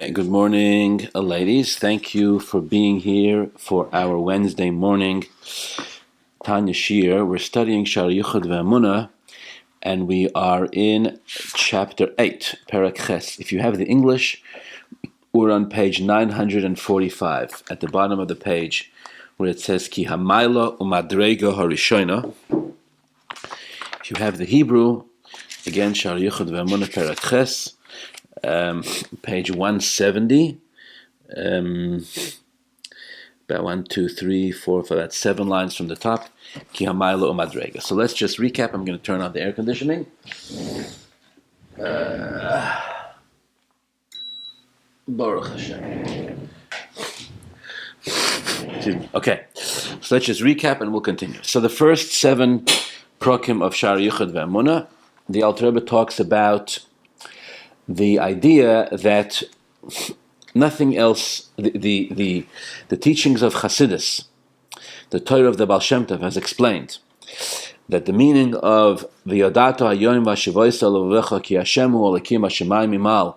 Good morning, ladies. Thank you for being here for our Wednesday morning Tanya Shir. We're studying Shaar Hayichud ve'Emunah, and we are in chapter 8, Perek Ches. If you have the English, we're on page 945, at the bottom of the page, where it says Ki Hamayla Umadrega Harishona. If you have the Hebrew, again, Shaar Hayichud ve'Emunah, Perek Ches, page 170. About 1, 2, 3, 4, 5, that's 7 lines from the top. Ki hamayla umadrega. So let's just recap. I'm going to turn on the air conditioning. Baruch Hashem. Okay, so let's just recap and we'll continue. So the first 7 prokim of Shaar Hayichud ve'Emunah, the Alter Rebbe talks about the idea that nothing else, the teachings of Chassidus, the Torah of the Baal Shem Tov has explained that the meaning of V'yodato hayoim v'ashivoysa l'ovecha ki Hashem hu olakim hashemayim imal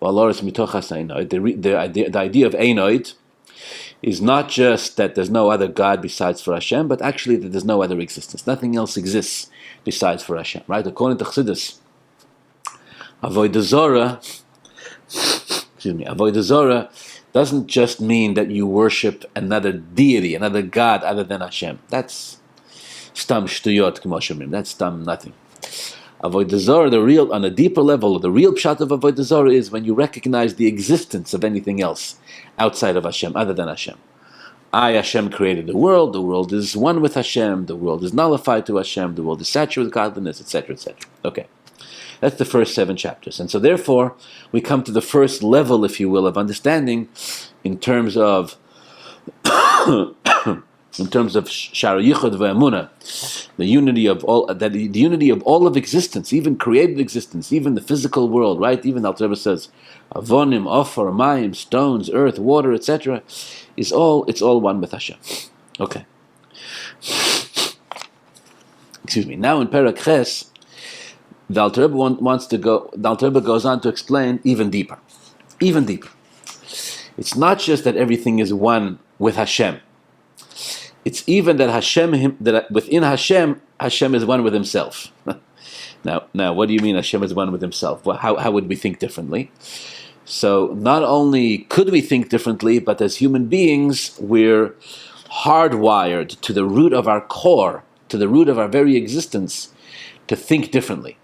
v'aloretz mitochas einoid. The idea of einoid is not just that there's no other God besides for Hashem, but actually that there's no other existence. Nothing else exists besides for Hashem. Right? According to Chassidus, Avodah Zarah doesn't just mean that you worship another deity, another God other than Hashem. That's stam shtuyot k'moshemim. That's stam nothing. Avodah Zarah, the real, on a deeper level, the real pshat of Avodah Zarah is when you recognize the existence of anything else outside of Hashem, other than Hashem. Hashem created the world is one with Hashem, the world is nullified to Hashem, the world is saturated with godliness, etc., etc. Okay. That's the first 7 chapters. And so therefore, we come to the first level, if you will, of understanding in terms of Shaar Hayichud ve'Emunah, the unity of all of existence, even created existence, even the physical world, right? Even Alter Rebbe says, Avonim, Ofar, Mayim, stones, earth, water, etc., it's all one with Hashem. Okay. Excuse me. Now in Perek Ches, the Alter Rebbe goes on to explain even deeper. Even deeper. It's not just that everything is one with Hashem. It's even that that within Hashem is one with Himself. Now, what do you mean Hashem is one with Himself? Well, how would we think differently? So, not only could we think differently, but as human beings, we're hardwired to the root of our core, to the root of our very existence, to think differently.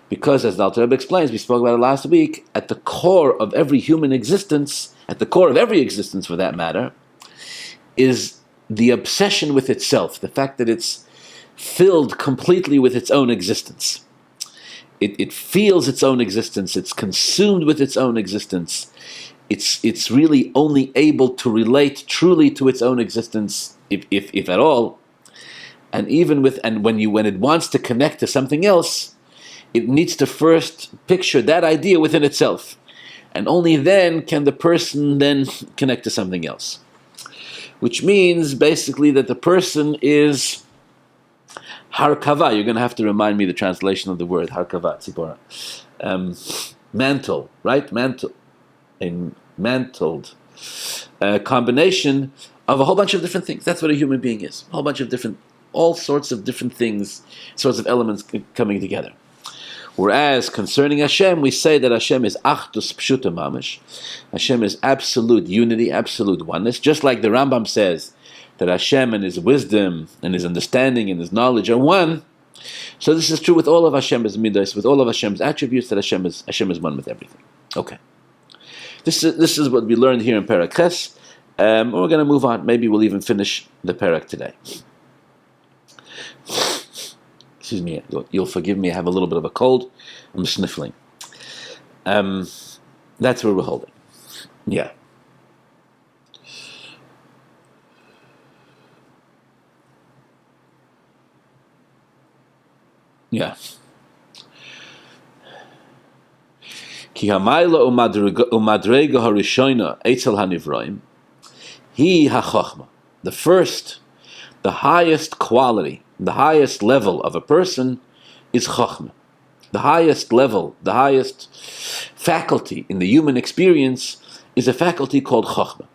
Because, as the Alter Rebbe explains, we spoke about it last week, at the core of every human existence, at the core of every existence for that matter, is the obsession with itself, the fact that it's filled completely with its own existence. It feels its own existence, it's consumed with its own existence, it's really only able to relate truly to its own existence, if at all, and even when it wants to connect to something else, it needs to first picture that idea within itself. And only then can the person then connect to something else. Which means basically that the person is harkava. You're going to have to remind me the translation of the word harkava, tzipora. Mantle, right? Mantle. A mantled combination of a whole bunch of different things. That's what a human being is. A whole bunch of all sorts of different things, sorts of elements coming together. Whereas concerning Hashem, we say that Hashem is achdus pshuta mamish. Hashem is absolute unity, absolute oneness. Just like the Rambam says that Hashem and His wisdom and His understanding and His knowledge are one. So this is true with all of Hashem's midos, with all of Hashem's attributes, that Hashem is one with everything. Okay. This is what we learned here in Perek Ches. We're going to move on. Maybe we'll even finish the Perek today. Excuse me, you'll forgive me, I have a little bit of a cold. I'm sniffling. That's where we're holding. Yeah. Yeah. Ki hamayla umadrega harishona etzel hanivroim. He ha-chochma. The highest quality, the highest level of a person is Chochma. The highest level, the highest faculty in the human experience is a faculty called Chochma.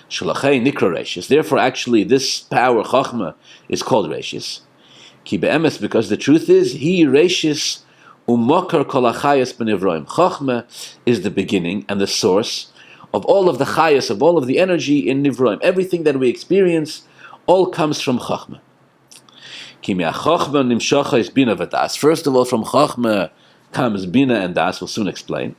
Shalachei nikra reishis. Therefore, actually, this power, Chochma, is called reishis. Ki be'emes, because the truth is, he reishis umokar kol hachayas b'nivroim. Chochma is the beginning and the source of all of the chayas, of all of the energy in nivroim. Everything that we experience all comes from Chochma. Ki me'achochma nimshacha is bina v'das. First of all, from Chochma comes bina and das. We'll soon explain.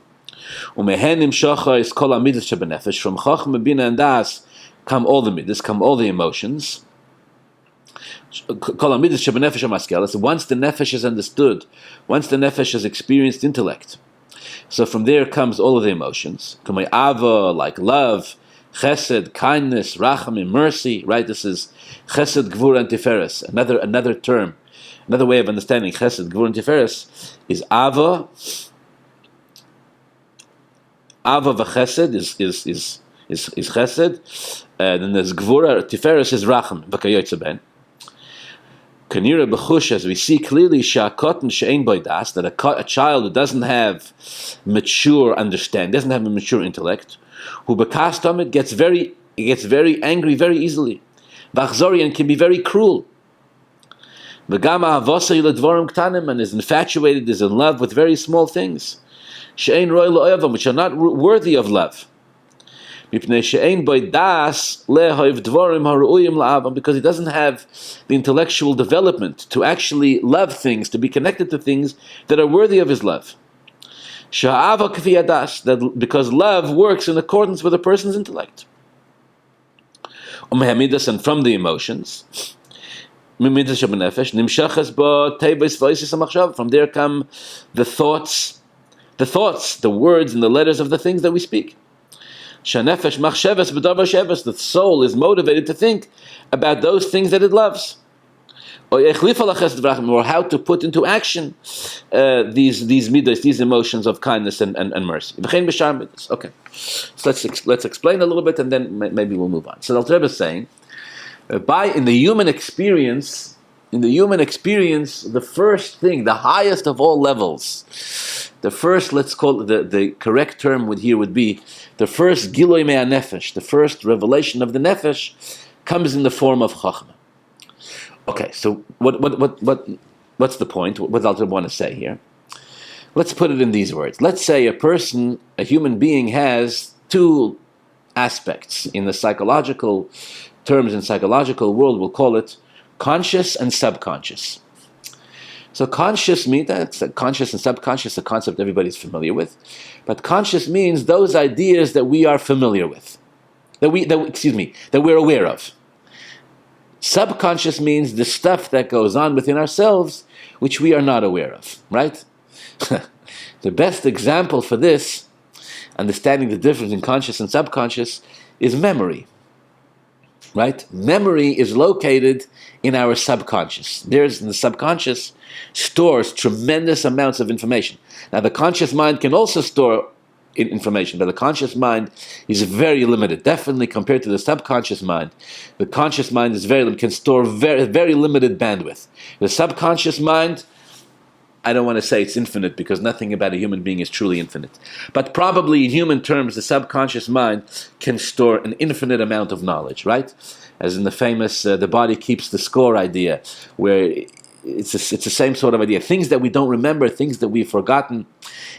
Umehen nimshacha is kol hamidas shebenefesh. From Chochma, bina and das come all the midas, come all the emotions. Kol hamidas shebenefesh hamaskelas. Once the nefesh is understood, once the nefesh has experienced intellect, so from there comes all of the emotions. Kamei ava, like love, chesed, kindness, rachamim, mercy. Right? This is chesed, gvur, and tiferes. Another term, another way of understanding chesed, gvur, and tiferes is ava. Ava v'chesed is chesed. Then there's gvura, tiferes is racham, v'kayotze ben. Kanira b'chush, as we see clearly, sha'akotin she'ein boi das, that a child who doesn't have mature understanding, doesn't have a mature intellect, who b'kastamit gets very angry very easily. V'achzori, and can be very cruel. V'gam ha'avosai ledvorim ktanim, and is infatuated, is in love with very small things. She'ein roi lo'oyavam, which are not worthy of love. Because he doesn't have the intellectual development to actually love things, to be connected to things that are worthy of his love. Because love works in accordance with a person's intellect. And from the emotions, from there come the thoughts, the words and the letters of the things that we speak. The soul is motivated to think about those things that it loves, or how to put into action these midos, these emotions of kindness and mercy. Okay, so let's explain a little bit, and then maybe we'll move on. So the Alter Rebbe is saying, in the human experience, the first thing, the highest of all levels, the first, let's call it, the correct term would be the first Giloi Mea Nefesh, the first revelation of the Nefesh, comes in the form of Chochma. Okay, so what's the point? What does Alter Rebbe want to say here? Let's put it in these words. Let's say a human being has two aspects. In the psychological terms, in psychological world, we'll call it conscious and subconscious. So conscious means, that's conscious and subconscious, a concept everybody's familiar with. But conscious means those ideas that we are familiar with, that we're aware of. Subconscious means the stuff that goes on within ourselves, which we are not aware of, right? The best example for this, understanding the difference in conscious and subconscious, is memory. Right? Memory is located in our subconscious. In the subconscious stores tremendous amounts of information. Now, the conscious mind can also store information, but the conscious mind is very limited. Definitely compared to the subconscious mind, the conscious mind is can store very, very limited bandwidth. The subconscious mind, I don't want to say it's infinite, because nothing about a human being is truly infinite. But probably in human terms, the subconscious mind can store an infinite amount of knowledge, right? As in the famous the body keeps the score idea, where it's the same sort of idea. Things that we don't remember, things that we've forgotten,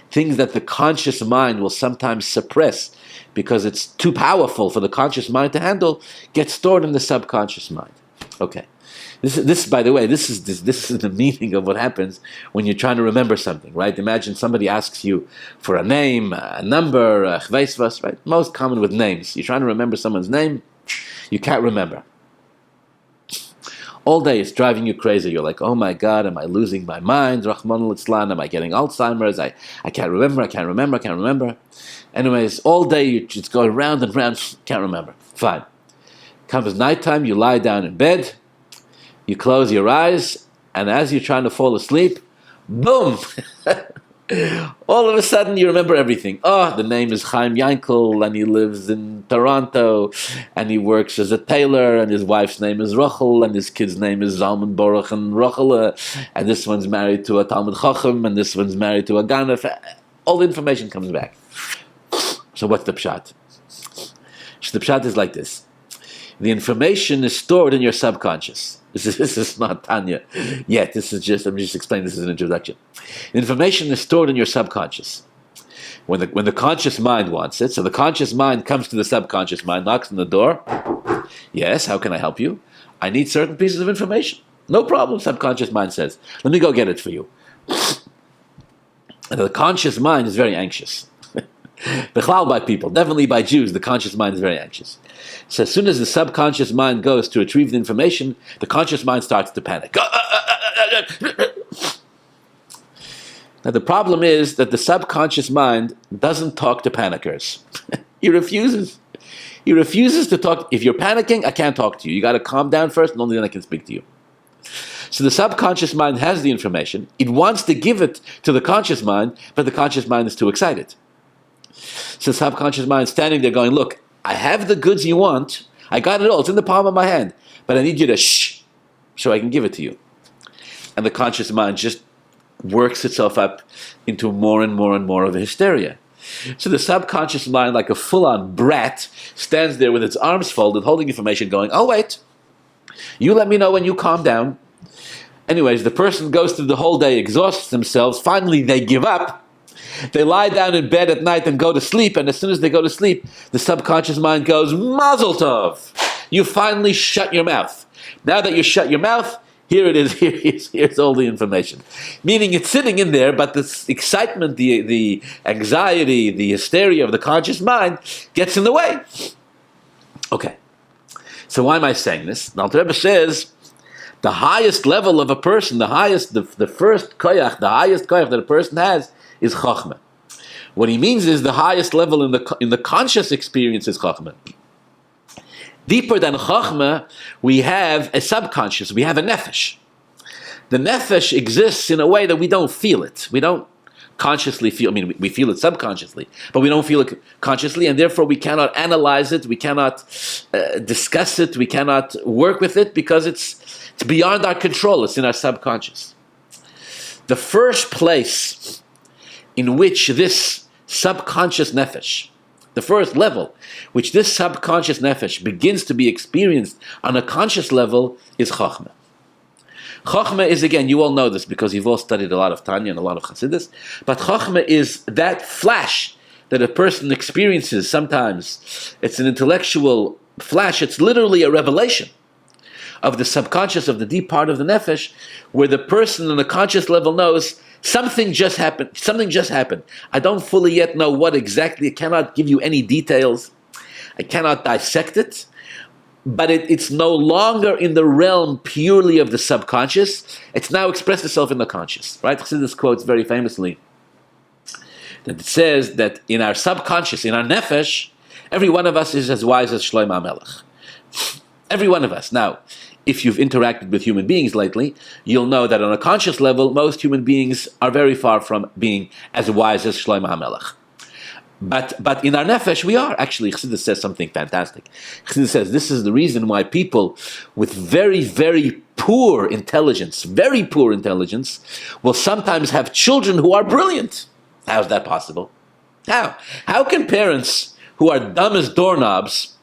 things that the conscious mind will sometimes suppress because it's too powerful for the conscious mind to handle, get stored in the subconscious mind. Okay. This, by the way, this is the meaning of what happens when you're trying to remember something, right? Imagine somebody asks you for a name, a number, right? Most common with names. You're trying to remember someone's name, you can't remember. All day it's driving you crazy. You're like, oh my God, am I losing my mind? Rahman al-Islam, am I getting Alzheimer's? I can't remember. Anyways, all day it's going round and round, can't remember. Fine. Comes nighttime, you lie down in bed, you close your eyes, and as you're trying to fall asleep, boom! All of a sudden, you remember everything. Oh, the name is Chaim Yankel, and he lives in Toronto, and he works as a tailor, and his wife's name is Rachel, and his kid's name is Zalman Baruch and Rachel, and this one's married to a Talmud Chacham, and this one's married to a Ganef. All the information comes back. So what's the pshat? So the pshat is like this. The information is stored in your subconscious. This is not Tanya yet. This is just, I'm just explaining this as an introduction. Information is stored in your subconscious. When the conscious mind wants it, so the conscious mind comes to the subconscious mind, knocks on the door. Yes, how can I help you? I need certain pieces of information. No problem, subconscious mind says. Let me go get it for you. And the conscious mind is very anxious. Bechlal by people, definitely by Jews, the conscious mind is very anxious. So as soon as the subconscious mind goes to retrieve the information, the conscious mind starts to panic. Now the problem is that the subconscious mind doesn't talk to panickers. He refuses. He refuses to talk. If you're panicking, I can't talk to you. You got to calm down first, and only then I can speak to you. So the subconscious mind has the information. It wants to give it to the conscious mind, but the conscious mind is too excited. So the subconscious mind is standing there going, look, I have the goods you want. I got it all. It's in the palm of my hand. But I need you to shh so I can give it to you. And the conscious mind just works itself up into more and more and more of a hysteria. So the subconscious mind, like a full-on brat, stands there with its arms folded, holding information, going, oh, wait. You let me know when you calm down. Anyways, the person goes through the whole day, exhausts themselves. Finally, they give up. They lie down in bed at night and go to sleep, and as soon as they go to sleep, the subconscious mind goes, Mazel Tov! You finally shut your mouth. Now that you shut your mouth, here it is, here's all the information. Meaning it's sitting in there, but the excitement, the anxiety, the hysteria of the conscious mind gets in the way. Okay, so why am I saying this? The Alter Rebbe says, the highest level of a person, the first koyach, the highest koyach that a person has is Chochma. What he means is the highest level in the conscious experience is Chochma. Deeper than Chochma, we have a subconscious, we have a nefesh. The nefesh exists in a way that we don't feel it. We don't consciously feel, I mean, we feel it subconsciously, but we don't feel it consciously, and therefore we cannot analyze it, we cannot discuss it, we cannot work with it, because it's beyond our control, it's in our subconscious. The first place in which this subconscious nefesh, the first level, which this subconscious nefesh begins to be experienced on a conscious level, is Chochma. Chochma is, again, you all know this because you've all studied a lot of Tanya and a lot of Chassidus, but Chochma is that flash that a person experiences sometimes. It's an intellectual flash, it's literally a revelation of the subconscious, of the deep part of the nefesh, where the person on the conscious level knows something just happened. Something just happened. I don't fully yet know what exactly. I cannot give you any details. I cannot dissect it. But it's no longer in the realm purely of the subconscious. It's now expressed itself in the conscious. Right? Chassidus quotes very famously that it says that in our subconscious, in our nefesh, every one of us is as wise as Shlomo HaMelech. Every one of us. Now, if you've interacted with human beings lately, you'll know that on a conscious level, most human beings are very far from being as wise as Shlomo HaMelech. But in our nefesh, we are. Actually, Chassidus says something fantastic. Chassidus says this is the reason why people with very, very poor intelligence will sometimes have children who are brilliant. How's that possible? How? How can parents who are dumb as doorknobs,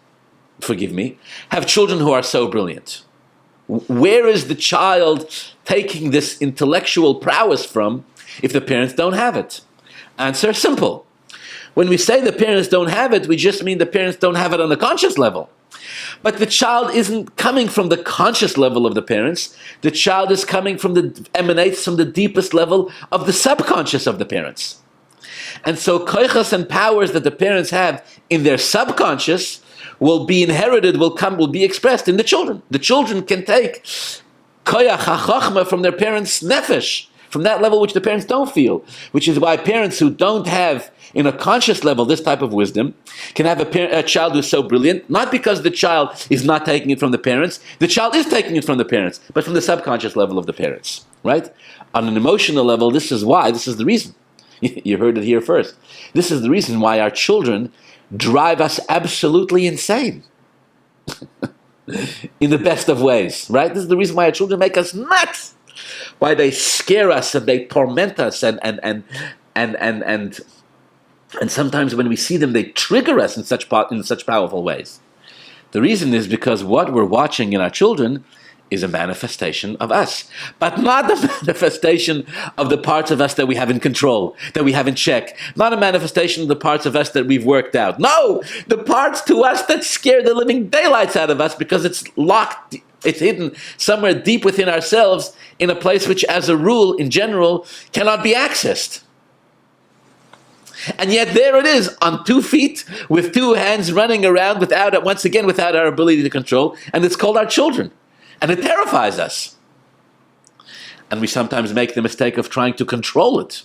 forgive me, have children who are so brilliant? Where is the child taking this intellectual prowess from if the parents don't have it? Answer, simple. When we say the parents don't have it, we just mean the parents don't have it on the conscious level. But the child isn't coming from the conscious level of the parents. The child is emanates from the deepest level of the subconscious of the parents. And so koichas and powers that the parents have in their subconscious will be inherited, will be expressed in the children. The children can take koyach ha-chochma from their parents' nefesh, from that level which the parents don't feel, which is why parents who don't have, in a conscious level, this type of wisdom, can have a child who's so brilliant, not because the child is not taking it from the parents, the child is taking it from the parents, but from the subconscious level of the parents, right? On an emotional level, this is the reason. You heard it here first. This is the reason why our children drive us absolutely insane. In the best of ways, right? This is the reason why our children make us nuts. Why they scare us and they torment us and sometimes when we see them, they trigger us in such powerful ways. The reason is because what we're watching in our children is a manifestation of us, but not the manifestation of the parts of us that we have in control, that we have in check, not a manifestation of the parts of us that we've worked out. No, the parts to us that scare the living daylights out of us because it's locked, it's hidden somewhere deep within ourselves in a place which, as a rule, in general, cannot be accessed. And yet there it is, on 2 feet, with 2 hands running around without our ability to control, and it's called our children. And it terrifies us. And we sometimes make the mistake of trying to control it,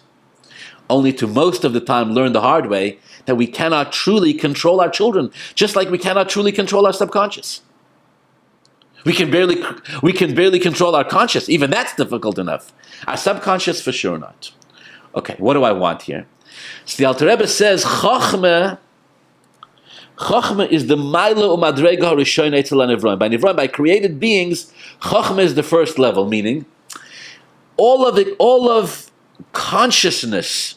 only to most of the time learn the hard way that we cannot truly control our children, just like we cannot truly control our subconscious. We can barely control our conscious. Even that's difficult enough. Our subconscious, for sure not. Okay, what do I want here? So the Alter Rebbe says, Chochma is the Maila Umadrega Harishon Eitzel HaNivroim. By Nivroim, by created beings, Chochma is the first level, meaning all of consciousness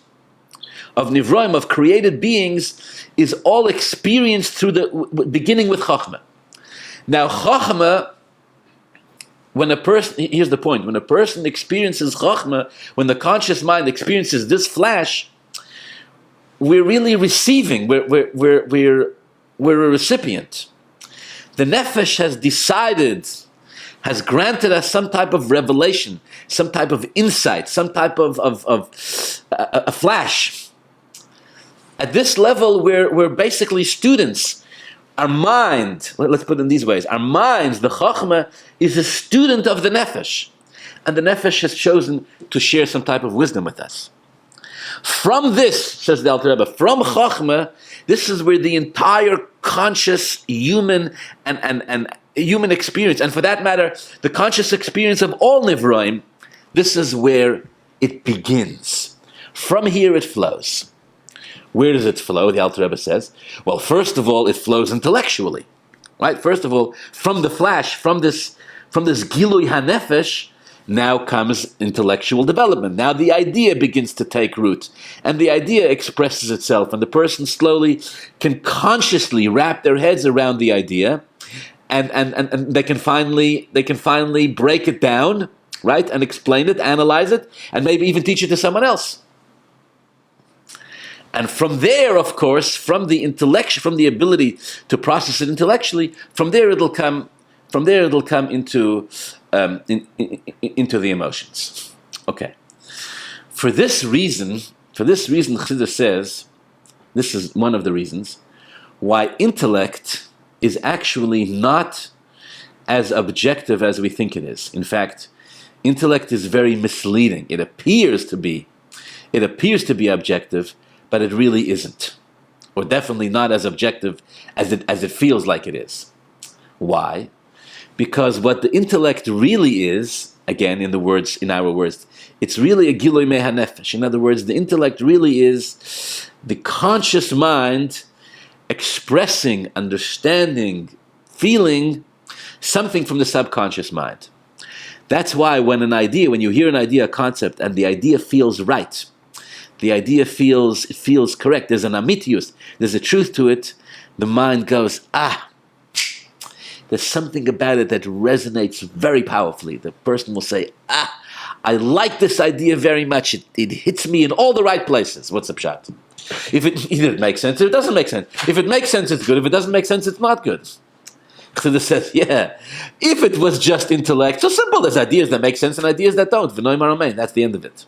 of Nivroim, of created beings, is all experienced beginning with Chochma. Now, Chochma, here's the point, when a person experiences Chochma, when the conscious mind experiences this flash, we're really receiving, we're a recipient. The Nefesh has granted us some type of revelation, some type of insight, some type of a flash. At this level, we're basically students. Our mind, let's put it in these ways, our minds, the Chochma, is a student of the Nefesh. And the Nefesh has chosen to share some type of wisdom with us. From this, says the Alter Rebbe, from Chochma, this is where the entire conscious human and human experience, and for that matter, the conscious experience of all Nivroim, this is where it begins. From here it flows. Where does it flow? The Alter Rebbe says, well, first of all, it flows intellectually, right? First of all, from the flash, from this Gilui HaNefesh, now comes intellectual development. Now the idea begins to take root, and the idea expresses itself, and the person slowly can consciously wrap their heads around the idea, and they can finally break it down, right, and explain it, analyze it, and maybe even teach it to someone else. And from there, of course, from the ability to process it intellectually, from there it'll come into the emotions. Okay. For this reason, Chassidus says, this is one of the reasons why intellect is actually not as objective as we think it is. In fact, intellect is very misleading. It appears to be objective, but it really isn't, or definitely not as objective as it feels like it is. Why? Because what the intellect really is, again, in our words, it's really a Gilui Mehanefesh. In other words, the intellect really is the conscious mind expressing, understanding, feeling something from the subconscious mind. That's why when you hear an idea, a concept, and the idea feels right, the idea feels correct, there's an amitius, there's a truth to it, the mind goes, there's something about it that resonates very powerfully. The person will say, I like this idea very much. It hits me in all the right places. What's the pshat? If it makes sense, or it doesn't make sense. If it makes sense, it's good. If it doesn't make sense, it's not good. So this says, if it was just intellect, so simple, there's ideas that make sense and ideas that don't. V'noy maromein, that's the end of it.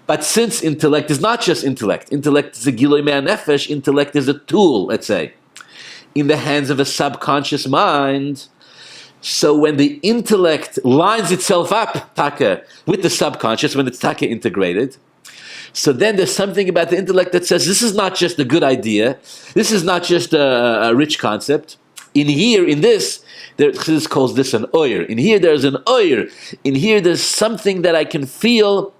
But since intellect is not just intellect is a Gilui Me'anefesh, intellect is a tool, let's say, in the hands of a subconscious mind. So when the intellect lines itself up, taka, with the subconscious, when it's taka integrated, so then there's something about the intellect that says, this is not just a good idea, this is not just a rich concept. In this, Chassidus calls this an oyer. In here there's an oyer. In here there's something that I can feel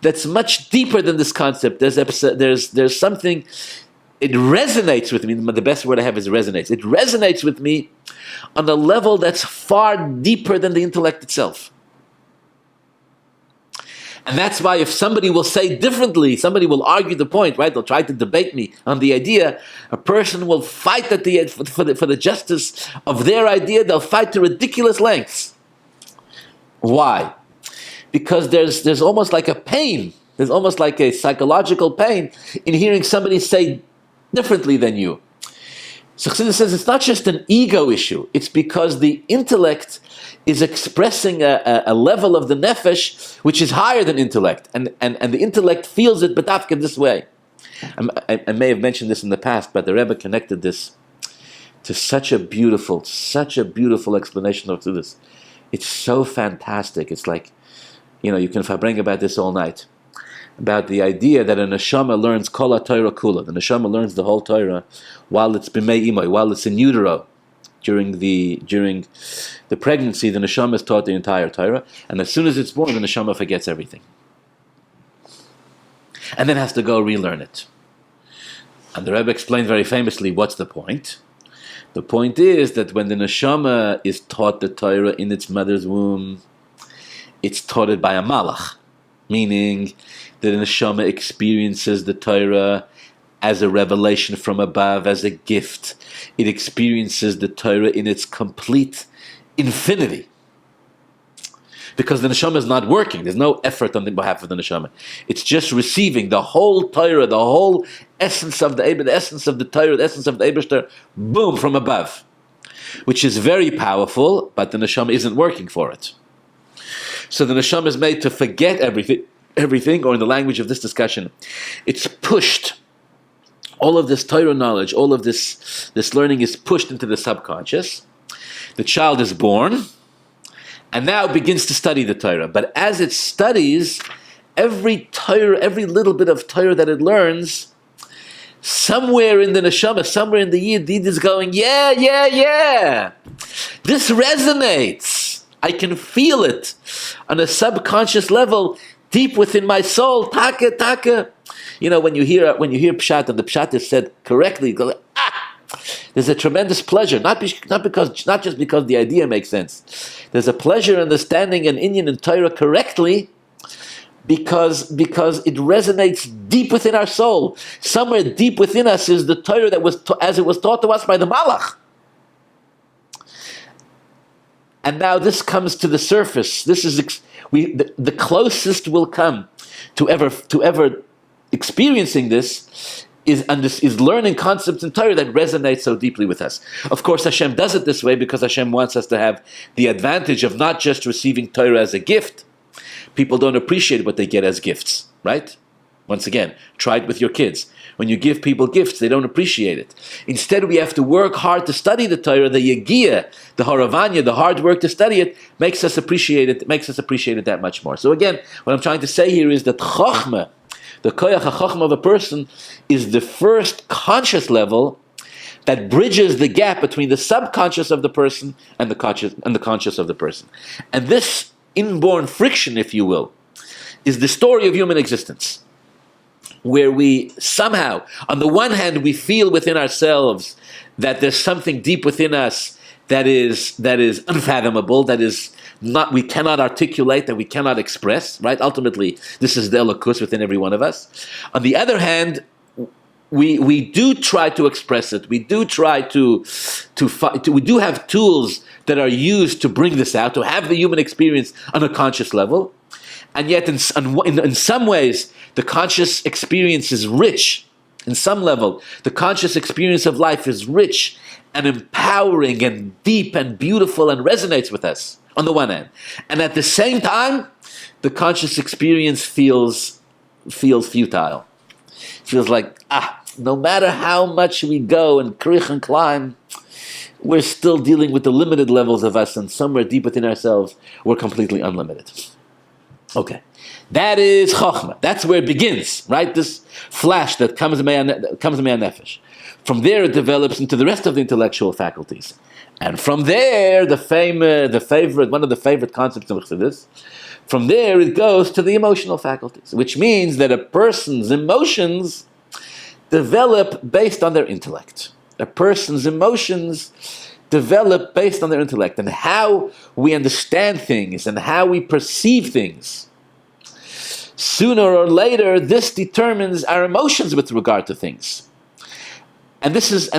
that's much deeper than this concept. There's something. It resonates with me. The best word I have is resonates. It resonates with me on a level that's far deeper than the intellect itself. And that's why if somebody will say differently, somebody will argue the point, right? They'll try to debate me on the idea. A person will fight for the justice of their idea. They'll fight to ridiculous lengths. Why? Because there's almost like a pain. There's almost like a psychological pain in hearing somebody say differently than you. So Chassidus says it's not just an ego issue. It's because the intellect is expressing a level of the nefesh which is higher than intellect. And the intellect feels it betafka this way. I may have mentioned this in the past, but the Rebbe connected this to such a beautiful explanation of this. It's so fantastic. It's like, you can bring about this all night. About the idea that a neshama learns kol ha-Torah kula. The neshama learns the whole Torah while it's b'mei imay, while it's in utero. During the pregnancy, the neshama is taught the entire Torah, and as soon as it's born, the neshama forgets everything, and then has to go relearn it. And the Rebbe explained very famously, what's the point? The point is that when the neshama is taught the Torah in its mother's womb, it's taught it by a malach, meaning that the neshama experiences the Torah as a revelation from above, as a gift. It experiences the Torah in its complete infinity. Because the neshama is not working. There's no effort on the behalf of the neshama. It's just receiving the whole Torah, the whole essence of the essence of the Torah, the essence of the Eibishter, boom, from above. Which is very powerful, but the neshama isn't working for it. So the neshama is made to forget everything, or in the language of this discussion, it's pushed. All of this Torah knowledge, all of this learning is pushed into the subconscious. The child is born, and now begins to study the Torah. But as it studies, every little bit of Torah that it learns, somewhere in the neshama, somewhere in the yid is going, yeah. This resonates. I can feel it on a subconscious level, deep within my soul. Taka. When you hear pshat and the pshat is said correctly, you go, there's a tremendous pleasure. Not just because the idea makes sense. There's a pleasure in understanding an Inyan and Torah correctly, because it resonates deep within our soul. Somewhere deep within us is the Torah that was as it was taught to us by the Malach. And now this comes to the surface. This is the closest we'll come to ever experiencing this is learning concepts in Torah that resonate so deeply with us. Of course, Hashem does it this way because Hashem wants us to have the advantage of not just receiving Torah as a gift. People don't appreciate what they get as gifts, right? Once again, try it with your kids. When you give people gifts, they don't appreciate it. Instead, we have to work hard to study the Torah. The Yegiya, the Haravanya, the hard work to study it makes us appreciate it that much more. So again, what I'm trying to say here is that Chochma, the koyach ha-chochma of a person, is the first conscious level that bridges the gap between the subconscious of the person and the conscious of the person. And this inborn friction, if you will, is the story of human existence, where we somehow, on the one hand, we feel within ourselves that there's something deep within us that is unfathomable, that is not, we cannot articulate, that we cannot express, right? Ultimately, this is the elokus within every one of us. On the other hand, we do try to express it. We do try to we do have tools that are used to bring this out, to have the human experience on a conscious level. And yet, in some ways, the conscious experience is rich. In some level, the conscious experience of life is rich and empowering and deep and beautiful and resonates with us, on the one hand. And at the same time, the conscious experience feels futile. Feels like, no matter how much we go and krich and climb, we're still dealing with the limited levels of us, and somewhere deep within ourselves, we're completely unlimited. Okay, that is Chochma. That's where it begins, right? This flash that comes to me on nefesh. From there, it develops into the rest of the intellectual faculties. And from there, one of the favorite concepts of Chassidus, from there it goes to the emotional faculties, which means that a person's emotions develop based on their intellect. A person's emotions develop based on their intellect and how we understand things and how we perceive things. Sooner or later, this determines our emotions with regard to things. And this is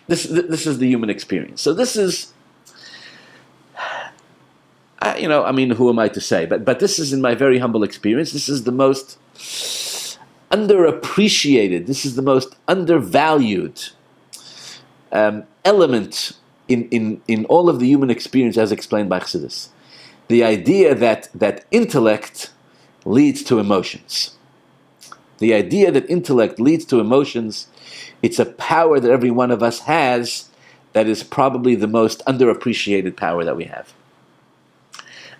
the human experience. So this is, who am I to say? But this is, in my very humble experience, this is the most underappreciated, this is the most undervalued element in all of the human experience as explained by Chassidus. The idea that intellect leads to emotions. The idea that intellect leads to emotions, it's a power that every one of us has that is probably the most underappreciated power that we have.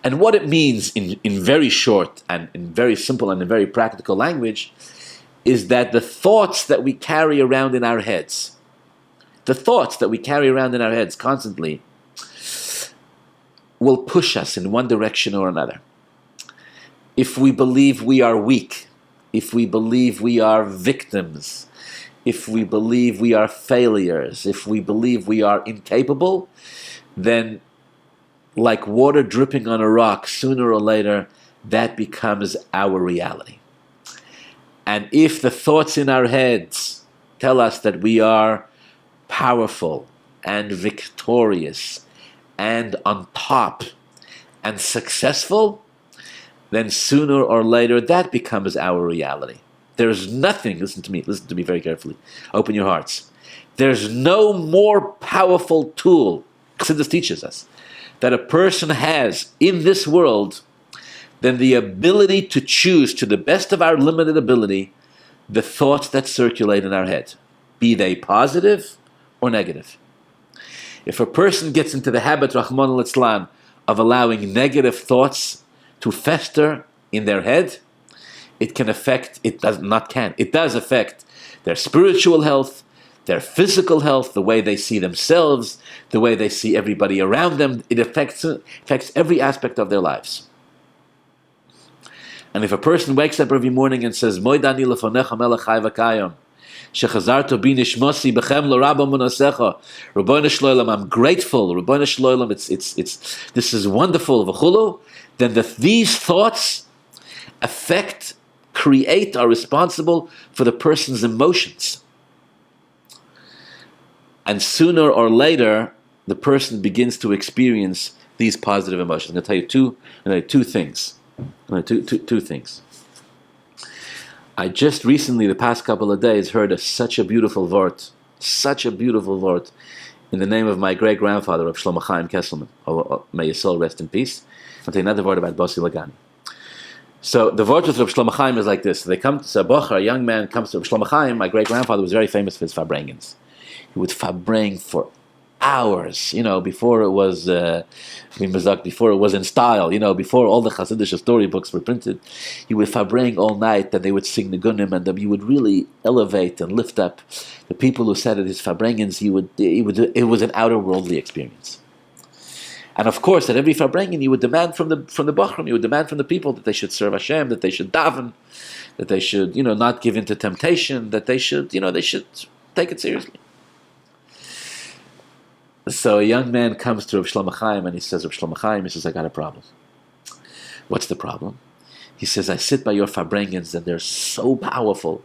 And what it means in very short and in very simple and in very practical language is that the thoughts that we carry around in our heads, constantly, will push us in one direction or another. If we believe we are weak, if we believe we are victims, if we believe we are failures, if we believe we are incapable, then like water dripping on a rock, sooner or later, that becomes our reality. And if the thoughts in our heads tell us that we are powerful and victorious and on top and successful, then sooner or later that becomes our reality. There's nothing, listen to me very carefully, open your hearts. There's no more powerful tool, Chassidus teaches us, that a person has in this world than the ability to choose to the best of our limited ability the thoughts that circulate in our head, be they positive or negative. If a person gets into the habit, Rahman al-Islam, of allowing negative thoughts to fester in their head, it does affect their spiritual health, their physical health, the way they see themselves, the way they see everybody around them. It affects every aspect of their lives. And if a person wakes up every morning and says, Moidani lefonecha melech chai v'kayim, shechazarto bi nishmosi bechem l'rabba munasecha, Rabbeinu shloilam, I'm grateful, Rabbeinu shloilam, this is wonderful, v'chulu, then these thoughts are responsible for the person's emotions. And sooner or later, the person begins to experience these positive emotions. I'm going to tell you two things. Two things. I just recently, the past couple of days, heard such a beautiful vort in the name of my great-grandfather, Rav Shlomo Chaim Kesselman. May his soul rest in peace. I'll tell you another word about Bossi Lagani. So the vort with Rav Shlomo Chaim is like this. They come to a young man comes to Rav Shlomo Chaim. My great-grandfather was very famous for his farbrengens. He would farbreng for hours, before it was in style, before all the Hasidic storybooks were printed. He would farbreng all night, and they would sing Nigunim, and you would really elevate and lift up the people who sat at his farbrengens. It was an outer worldly experience. And of course, at every farbrengen, you would demand from the Bachram, you would demand from the people that they should serve Hashem, that they should daven, that they should, not give in to temptation, that they should take it seriously. So a young man comes to Rav Shlomo Chaim and he says, Rav Shlomo Chaim, he says, I got a problem. What's the problem? He says, I sit by your farbrengens and they're so powerful.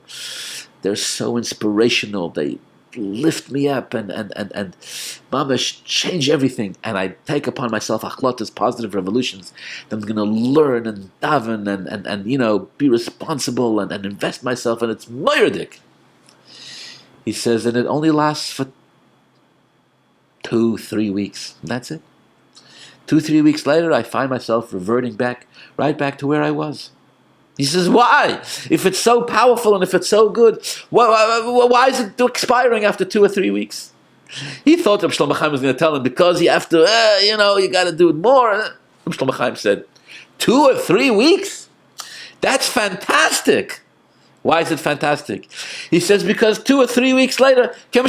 They're so inspirational. They lift me up and mamash change everything. And I take upon myself achlotas, positive revolutions. I'm going to learn and daven and be responsible and invest myself. And it's moyerdik. He says, and it only lasts for 2-3 weeks. That's it. 2-3 weeks later, I find myself reverting right back to where I was. He says, why? If it's so powerful and if it's so good, why is it expiring after 2 or 3 weeks? He thought Reb Shlomo Chaim was going to tell him, because you have to, you got to do it more. Reb Shlomo Chaim said, 2 or 3 weeks? That's fantastic. Why is it fantastic? He says because 2 or 3 weeks later, he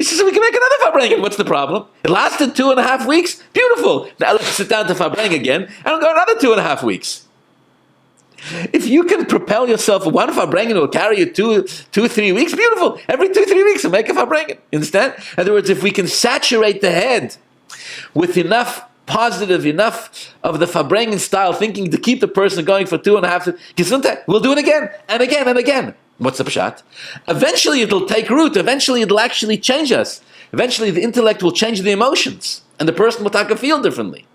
says we can make another farbrengen. What's the problem? It lasted 2.5 weeks. Beautiful. Now let's sit down to farbrengen again and go another 2.5 weeks. If you can propel yourself, one farbrengen will carry you 3 weeks. Beautiful. Every 2-3 weeks, will make a farbrengen. Understand? In other words, if we can saturate the head with enough positive, enough of the farbrengen style thinking to keep the person going for 2.5 gesundheit, we'll do it again and again and again. What's the pshat? Eventually it'll take root. Eventually it'll actually change us. Eventually the intellect will change the emotions and the person will take a feel differently.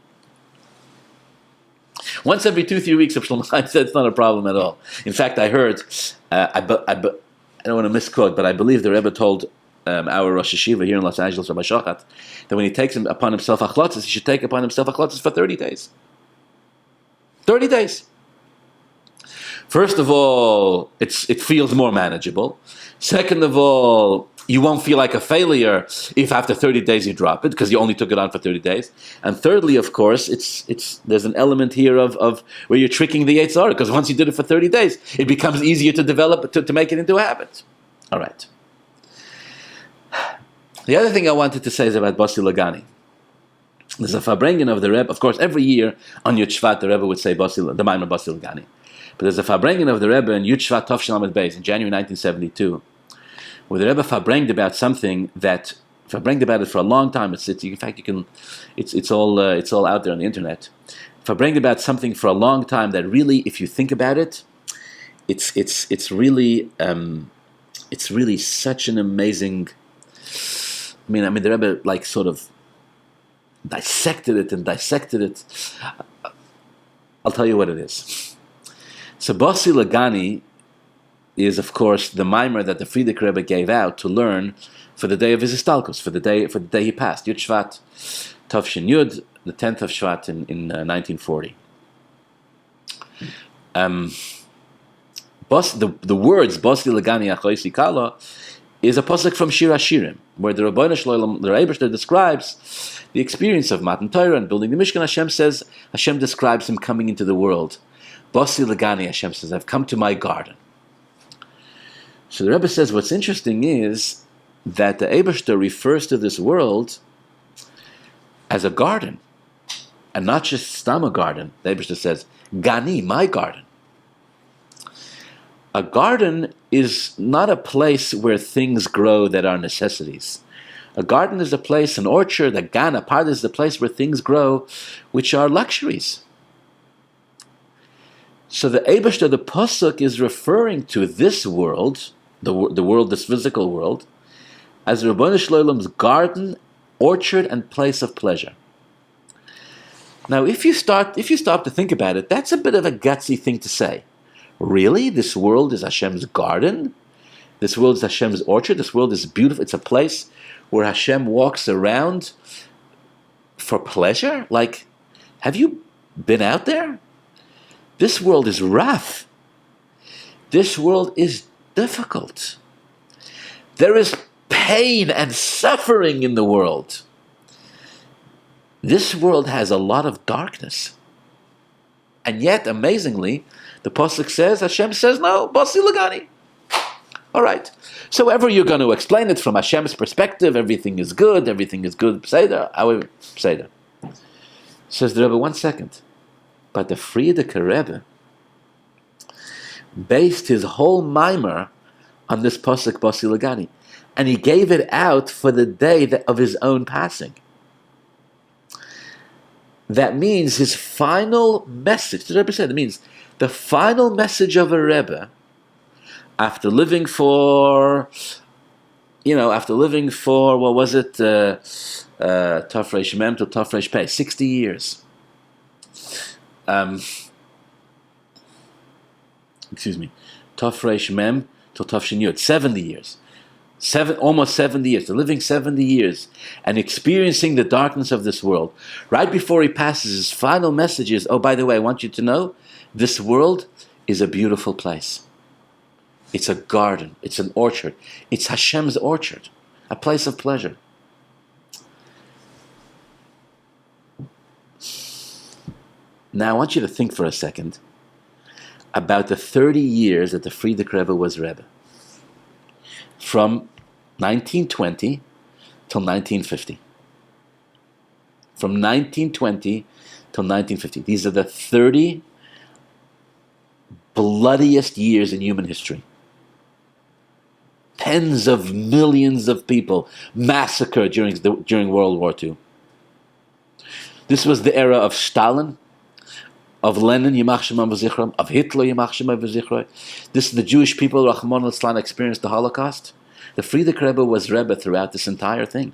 Once every 2-3 weeks, Shlomo Chaim said it's not a problem at all. In fact, I heard, I don't want to misquote, but I believe the Rebbe told our Rosh Hashiva here in Los Angeles, Rabbi Shochat, that when he takes upon himself achlotzes, he should take upon himself achlotzes for 30 days. 30 days. First of all, it feels more manageable. Second of all, you won't feel like a failure if after 30 days you drop it, because you only took it on for 30 days. And thirdly, of course, there's an element here of where you're tricking the Yetzer Hara, because once you did it for 30 days, it becomes easier to develop, to make it into a habit. All right. The other thing I wanted to say is about Basi Lagani. There's a farbrengen of the Rebbe. Of course, every year on Yud Shvat, the Rebbe would say the Maimon Basi Lagani. But there's a farbrengen of the Rebbe in Yud Shvat Tov Shalom Beis in January 1972, where the Rebbe farbrenged about something that farbrenged about it for a long time. In fact, it's all out there on the internet. Farbrenged about something for a long time that really, if you think about it, it's really such an amazing. I mean, the Rebbe like sort of dissected it. I'll tell you what it is. So Basi Lagani is, of course, the mimer that the Frierdiker Rebbe gave out to learn for the day of his istalkus, for the day he passed, Yud Shvat, Tavshin Yud, the 10th of Shvat in 1940. The words Basi Lagani Achoisi Kala is a pasuk from Shir Hashirim, where the Rabbeinu Shloim, the Eibishter, describes the experience of Matan Torah and building the Mishkan. Hashem describes him coming into the world. Basi Lagani, Hashem says, I've come to my garden. So the Rebbe says what's interesting is that the Eibishter refers to this world as a garden, and not just stam a garden. The Eibishter says, Gani, my garden. A garden is not a place where things grow that are necessities. A garden is a place, an orchard, a gan, a park is the place where things grow, which are luxuries. So the Eibishter, the pasuk, is referring to this world, the world, this physical world, as Rabbeinu Shloim's garden, orchard, and place of pleasure. Now, if you start to think about it, that's a bit of a gutsy thing to say. Really? This world is Hashem's garden? This world is Hashem's orchard? This world is beautiful? It's a place where Hashem walks around for pleasure? Like, have you been out there? This world is rough. This world is difficult. There is pain and suffering in the world. This world has a lot of darkness. And yet, amazingly, the pasuk says, Hashem says, no, Basi Lagani. All right. So however you're going to explain it from Hashem's perspective, everything is good, Pseider, however, Pseider. Says the Rebbe, 1 second. But the Frierdiker Rebbe based his whole mimer on this pasuk Basi Lagani, and he gave it out for the day of his own passing. That means his final message. The Rebbe said it means the final message of a Rebbe after living for what was it? Tafresh Mem to Tafresh Pei, 60 years. Tafresh Mem to Tafshin Yud, 70 years. Almost 70 years. They're living 70 years and experiencing the darkness of this world. Right before he passes, his final message is, oh, by the way, I want you to know, this world is a beautiful place. It's a garden. It's an orchard. It's Hashem's orchard, a place of pleasure. Now, I want you to think for a second about the 30 years that the Frierdiker Rebbe was Rebbe. From 1920 till 1950. From 1920 till 1950. These are the 30 bloodiest years in human history. Tens of millions of people massacred during World War II. This was the era of Stalin, of Lenin, Yimach Shemam V'Zichram, of Hitler, Yimach Shemam V'Zichram. This is the Jewish people, Rahman al-Islam, experienced the Holocaust. The Frierdiker Rebbe was Rebbe throughout this entire thing.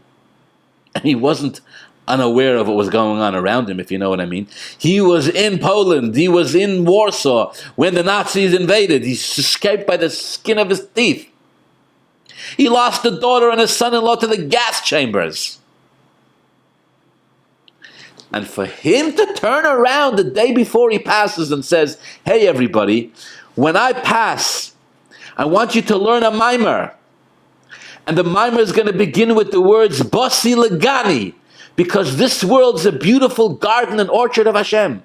And he wasn't unaware of what was going on around him, if you know what I mean. He was in Poland, he was in Warsaw when the Nazis invaded. He escaped by the skin of his teeth. He lost a daughter and a son-in-law to the gas chambers. And for him to turn around the day before he passes and says, hey everybody, when I pass, I want you to learn a mimer. And the mimer is going to begin with the words, Bossi Legani, because this world's a beautiful garden and orchard of Hashem.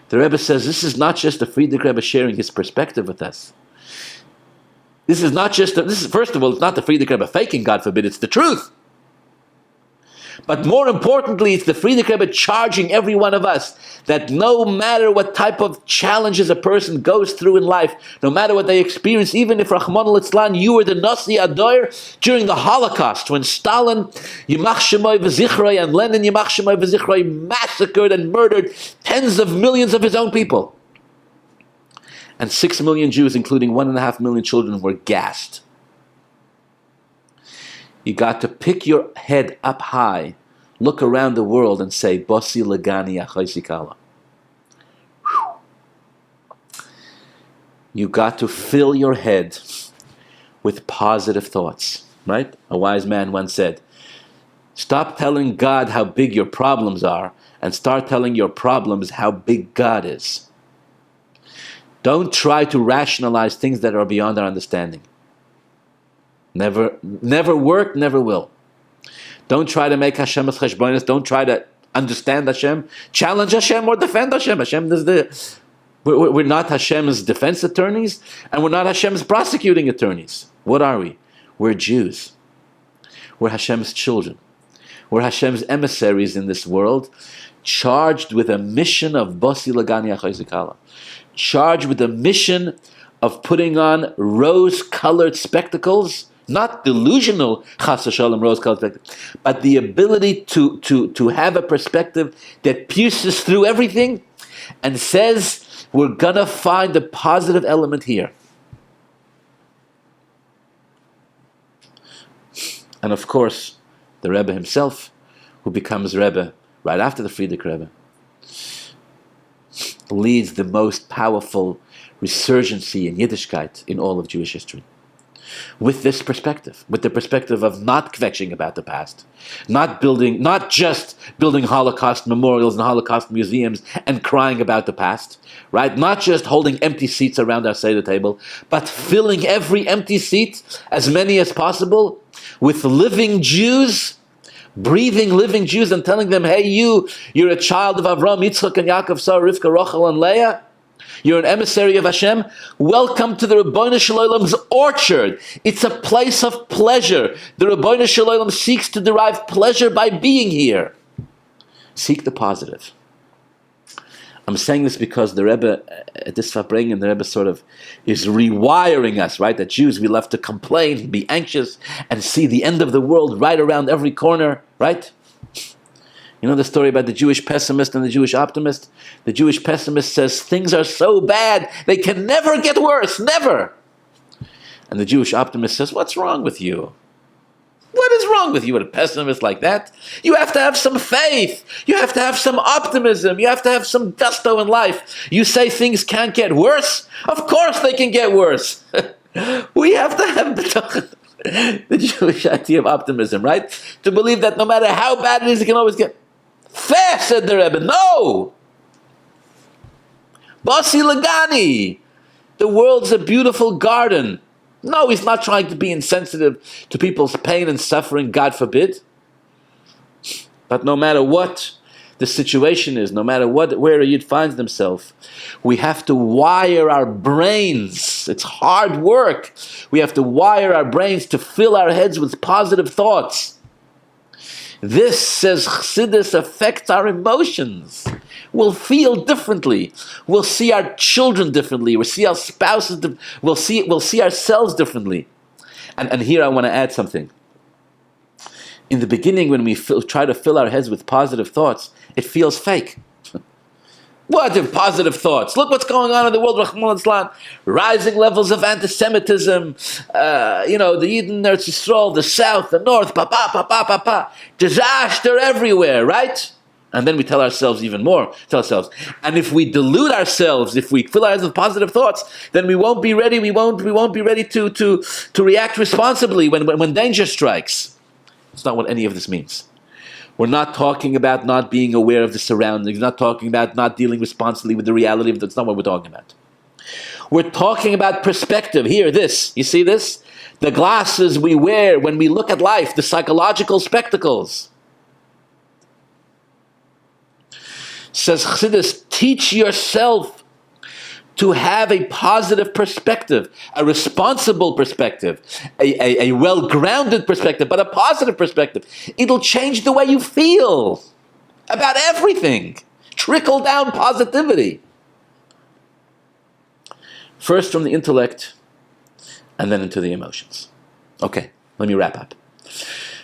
The Rebbe says, this is not just the Frierdiker Rebbe sharing his perspective with us. This is not just, first of all, it's not the Frierdiker Rebbe faking, God forbid, it's the truth. But more importantly, it's the Frierdiker Rebbe charging every one of us that no matter what type of challenges a person goes through in life, no matter what they experience, even if Rahman al-Islam, you were the Nasi Adoyer during the Holocaust, when Stalin, Yimach Shemoy V'Zichroi, and Lenin, Yimach Shemoy V'Zichroi, massacred and murdered tens of millions of his own people. And 6 million Jews, including 1.5 million children, were gassed. You got to pick your head up high, look around the world and say, Bossi Legani Achoisikala. You got to fill your head with positive thoughts, right? A wise man once said, stop telling God how big your problems are and start telling your problems how big God is. Don't try to rationalize things that are beyond our understanding. Never worked, never will. Don't try to make Hashem as cheshbonis. Don't try to understand Hashem. Challenge Hashem or defend Hashem. Hashem is we're not Hashem's defense attorneys, and we're not Hashem's prosecuting attorneys. What are we? We're Jews. We're Hashem's children. We're Hashem's emissaries in this world, charged with a mission of Bossi Legani Achoizikala. Charged with a mission of putting on rose-colored spectacles, not delusional chas v'shalom rose-colored spectacles, but the ability to have a perspective that pierces through everything and says, we're going to find a positive element here. And of course, the Rebbe himself, who becomes Rebbe right after the Frierdiker Rebbe, leads the most powerful resurgency in Yiddishkeit in all of Jewish history. With this perspective, with the perspective of not kvetching about the past, not just building Holocaust memorials and Holocaust museums and crying about the past, right? Not just holding empty seats around our Seder table, but filling every empty seat, as many as possible, with living Jews, breathing living Jews, and telling them, hey, you're a child of Avraham, Yitzchak, and Yaakov, Sarah, Rivka, Rachel, and Leah. You're an emissary of Hashem. Welcome to the Ribbono Shel Olam's orchard. It's a place of pleasure. The Ribbono Shel Olam seeks to derive pleasure by being here. Seek the positive. I'm saying this because the Rebbe, at this Farbrengen, the Rebbe sort of is rewiring us, right? That Jews, we love to complain, be anxious, and see the end of the world right around every corner, right? You know the story about the Jewish pessimist and the Jewish optimist? The Jewish pessimist says, things are so bad, they can never get worse, never. And the Jewish optimist says, what's wrong with you? What is wrong with you with a pessimist like that? You have to have some faith. You have to have some optimism. You have to have some gusto in life. You say things can't get worse? Of course they can get worse. We have to have the Jewish idea of optimism, right? To believe that no matter how bad it is, it can always get... Fair, said the Rebbe. No! Bossi Legani. The world's a beautiful garden. No, he's not trying to be insensitive to people's pain and suffering, God forbid. But no matter what the situation is, no matter where a Yid finds himself, we have to wire our brains. It's hard work. We have to wire our brains to fill our heads with positive thoughts. This, says Chassidus, affects our emotions. We'll feel differently. We'll see our children differently. We'll see our spouses. We'll see ourselves differently. And here I want to add something. In the beginning, when we try to fill our heads with positive thoughts, it feels fake. What if positive thoughts? Look what's going on in the world, Rahman al-Islam. Rising levels of anti-Semitism, the Yidden, Eretz Yisrael, the South, the North, disaster everywhere, right? And then we tell ourselves even more, and if we delude ourselves, if we fill our heads with positive thoughts, then we won't be ready, we won't be ready to react responsibly when danger strikes. It's not what any of this means. We're not talking about not being aware of the surroundings, not talking about not dealing responsibly with the reality of it. That's not what we're talking about. We're talking about perspective. Here, this. You see this? The glasses we wear when we look at life, the psychological spectacles. Says Chassidus, teach yourself to have a positive perspective, a responsible perspective, a well-grounded perspective, but a positive perspective. It'll change the way you feel about everything. Trickle down positivity. First from the intellect, and then into the emotions. Okay, let me wrap up.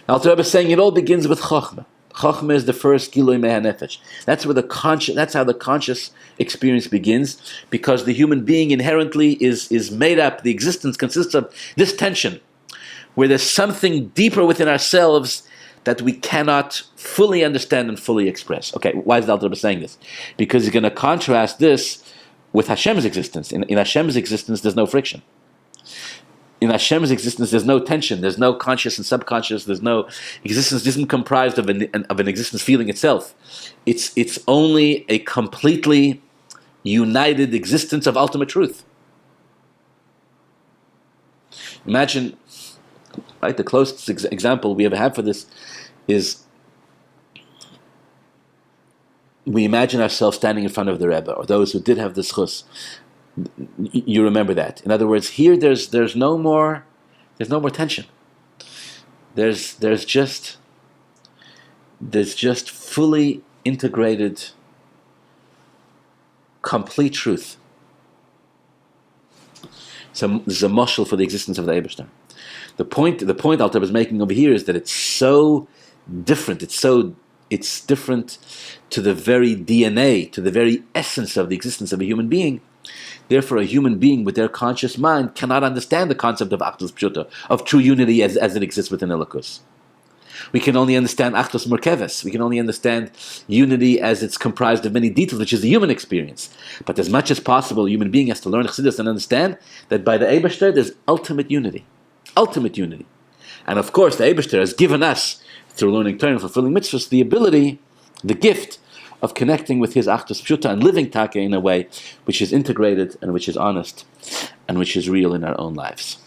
Alter Rebbe is saying it all begins with Chochma. Chochma is the first Gilui Mehanefesh. That's how the conscious experience begins, because the human being inherently is made up, the existence consists of this tension, where there's something deeper within ourselves that we cannot fully understand and fully express. Okay, why is the Alter Rebbe saying this? Because he's going to contrast this with Hashem's existence. In Hashem's existence, there's no friction. In Hashem's existence, there's no tension, there's no conscious and subconscious, there's no existence isn't comprised of an existence feeling itself. It's only a completely united existence of ultimate truth. Imagine, right, the closest example we ever have for this is we imagine ourselves standing in front of the Rebbe, or those who did have the schus. You remember that. In other words, here there's no more tension. There's just fully integrated, complete truth. So this is a mashal for the existence of the Eibishter. The point Alter Rebbe is making over here is that it's so different. It's different to the very DNA, to the very essence of the existence of a human being. Therefore, a human being with their conscious mind cannot understand the concept of Achdus Pshuta, of true unity as it exists within Elokus. We can only understand Achdus Murkeves. We can only understand unity as it's comprised of many details, which is the human experience. But as much as possible, a human being has to learn Chassidus and understand that by the Eibishter, there's ultimate unity. Ultimate unity. And of course, the Eibishter has given us, through learning Torah and fulfilling mitzvahs, the ability, the gift of connecting with his Achdus Pshuta and living Taka in a way which is integrated and which is honest and which is real in our own lives.